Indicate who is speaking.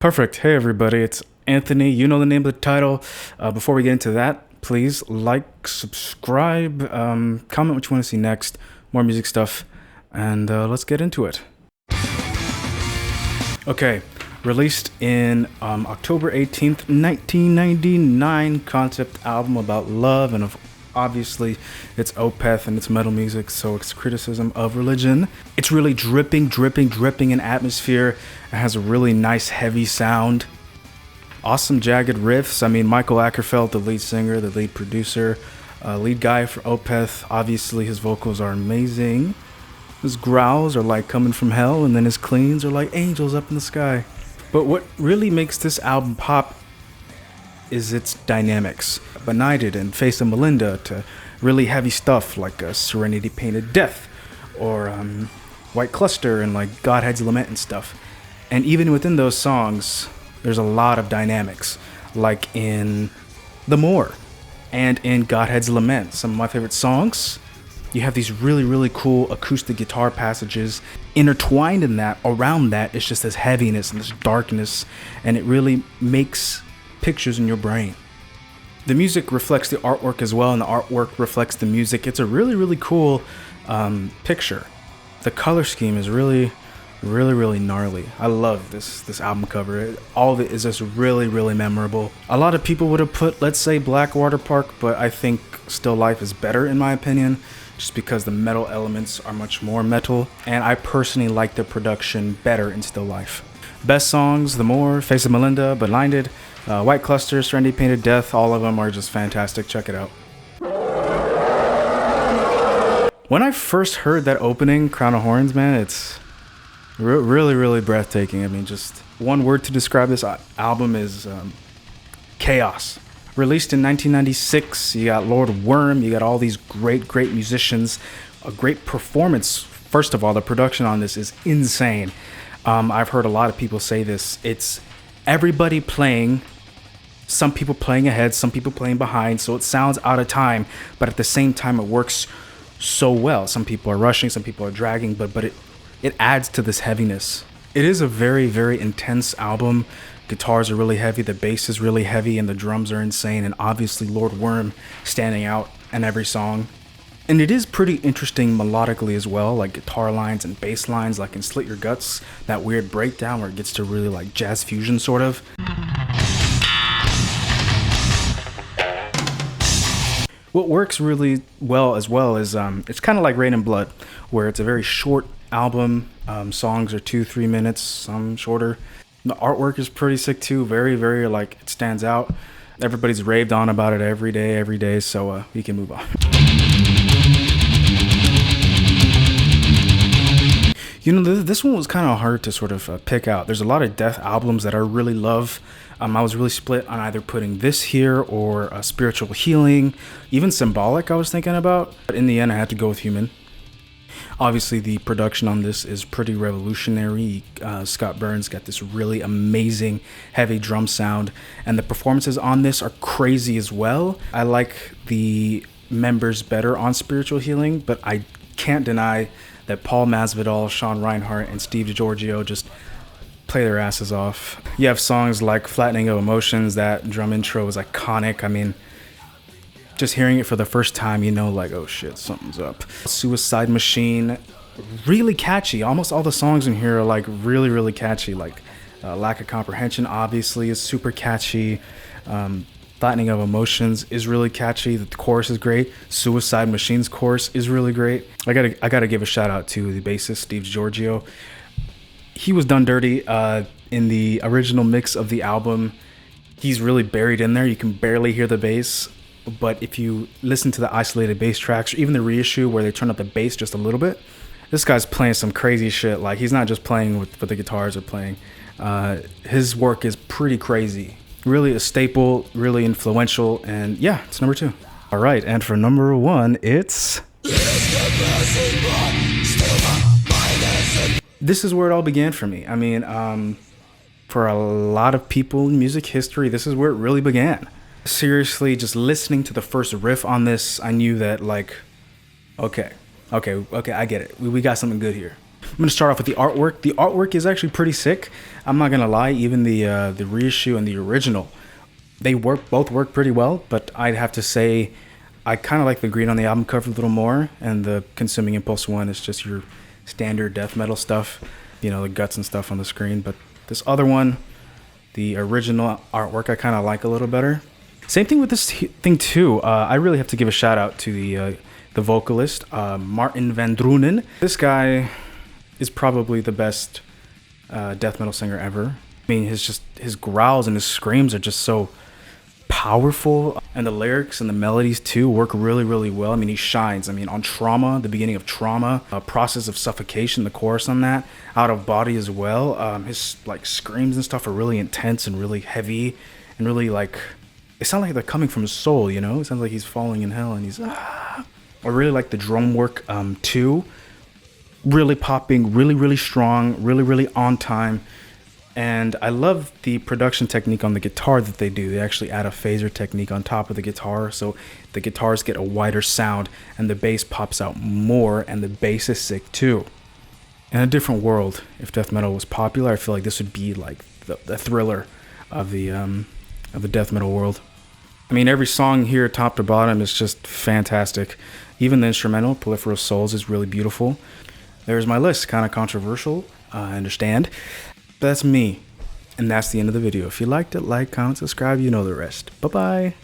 Speaker 1: Perfect. Hey, everybody. It's Anthony. You know the name of the title. Before we get into that, please like, subscribe, comment what you want to see next, more music stuff, and let's get into it. Okay. Released in October 18th, 1999, concept album about love, and obviously it's Opeth and it's metal music, so it's criticism of religion. It's really dripping in atmosphere. It has a really nice heavy sound. Awesome jagged riffs. I mean, Michael Ackerfeld, the lead singer, the lead producer, lead guy for Opeth, obviously his vocals are amazing. His growls are like coming from hell, and then his cleans are like angels up in the sky. But what really makes this album pop is its dynamics. Benighted and Face of Melinda to really heavy stuff like Serenity Painted Death or White Cluster and like Godhead's Lament and stuff. And even within those songs, there's a lot of dynamics, like in The More and in Godhead's Lament, some of my favorite songs. You have these really cool acoustic guitar passages. Intertwined in that, around that, it's just this heaviness and this darkness, and it really makes pictures in your brain. The music reflects the artwork as well, and the artwork reflects the music. It's a really cool picture. The color scheme is really gnarly. I love this album cover. All of it is just really memorable. A lot of people would have put, let's say, Blackwater Park, but I think Still Life is better in my opinion, just because the metal elements are much more metal, and I personally like the production better in Still Life. Best songs: The More, Face of Melinda, Blinded, White Cluster, Serenity Painted Death, all of them are just fantastic. Check it out. When I first heard that opening, Crown of Horns, man, it's really breathtaking. I mean, just one word to describe this album is chaos. Released in 1996, you got Lord Worm, you got all these great musicians, a great performance. First of all, the production on this is insane. I've heard a lot of people say this. It's everybody playing, some people playing ahead, some people playing behind, so it sounds out of time, but at the same time it works so well. Some people are rushing, some people are dragging, but it adds to this heaviness. It is a very intense album. Guitars are really heavy, the bass is really heavy, and the drums are insane, and obviously Lord Worm standing out in every song. And it is pretty interesting melodically as well, like guitar lines and bass lines, like in Slit Your Guts, that weird breakdown where it gets to really like jazz fusion sort of. What works really well as well is it's kind of like Rain and Blood, where it's a very short album. Songs are 2-3 minutes, some shorter. The artwork is pretty sick too, very like it stands out. Everybody's raved on about it every day, so we can move on. You know, this one was kind of hard to sort of pick out. There's a lot of death albums that I really love. I was really split on either putting this here or Spiritual Healing, even Symbolic I was thinking about, but in the end I had to go with Human. Obviously, the production on this is pretty revolutionary. Scott Burns got this really amazing heavy drum sound, and the performances on this are crazy as well. I like the members better on Spiritual Healing, but I can't deny that Paul Masvidal, Sean Reinhart, and Steve DiGiorgio just play their asses off. You have songs like Flattening of Emotions. That drum intro is iconic. I mean, just hearing it for the first time, you know, like, oh shit, something's up. Suicide Machine, really catchy. Almost all the songs in here are like really catchy. Like Lack of Comprehension obviously is super catchy. Flattening of Emotions is really catchy. The chorus is great. Suicide Machine's chorus is really great. I gotta give a shout out to the bassist Steve Giorgio. He was done dirty in the original mix of the album. He's really buried in there. You can barely hear the bass. But if you listen to the isolated bass tracks, or even the reissue where they turn up the bass just a little bit, this guy's playing some crazy shit. Like, he's not just playing with what the guitars are playing. His work is pretty crazy. Really a staple, really influential, and yeah, it's number 2. All right, and for number 1, it's... This is where it all began for me. I mean, for a lot of people in music history, this is where it really began. Seriously, just listening to the first riff on this, I knew that, like, okay, I get it. We got something good here. I'm gonna start off with the artwork. The artwork is actually pretty sick. I'm not gonna lie, even the reissue and the original, they both work pretty well, but I'd have to say I kind of like the green on the album cover a little more, and the Consuming Impulse one is just your standard death metal stuff, you know, the guts and stuff on the screen. But this other one, the original artwork, I kind of like a little better. Same thing with this thing too. I really have to give a shout out to the vocalist, Martin van Drunen. This guy is probably the best death metal singer ever. I mean, his growls and his screams are just so powerful, and the lyrics and the melodies too work really, really well. I mean, he shines. I mean, on Trauma, the beginning of Trauma, Process of Suffocation, the chorus on that, Out of Body as well. His like screams and stuff are really intense and really heavy, and really like, it sounds like they're coming from his soul, you know? It sounds like he's falling in hell and he's I really like the drum work too. Really popping, really, really strong, really, really on time. And I love the production technique on the guitar that they do. They actually add a phaser technique on top of the guitar, so the guitars get a wider sound and the bass pops out more, and the bass is sick too. In a different world, if death metal was popular, I feel like this would be like the thriller of the death metal world. I mean, every song here, top to bottom, is just fantastic. Even the instrumental, Proliferous Souls, is really beautiful. There's my list, kind of controversial, I understand. But that's me, and that's the end of the video. If you liked it, like, comment, subscribe, you know the rest. Bye-bye.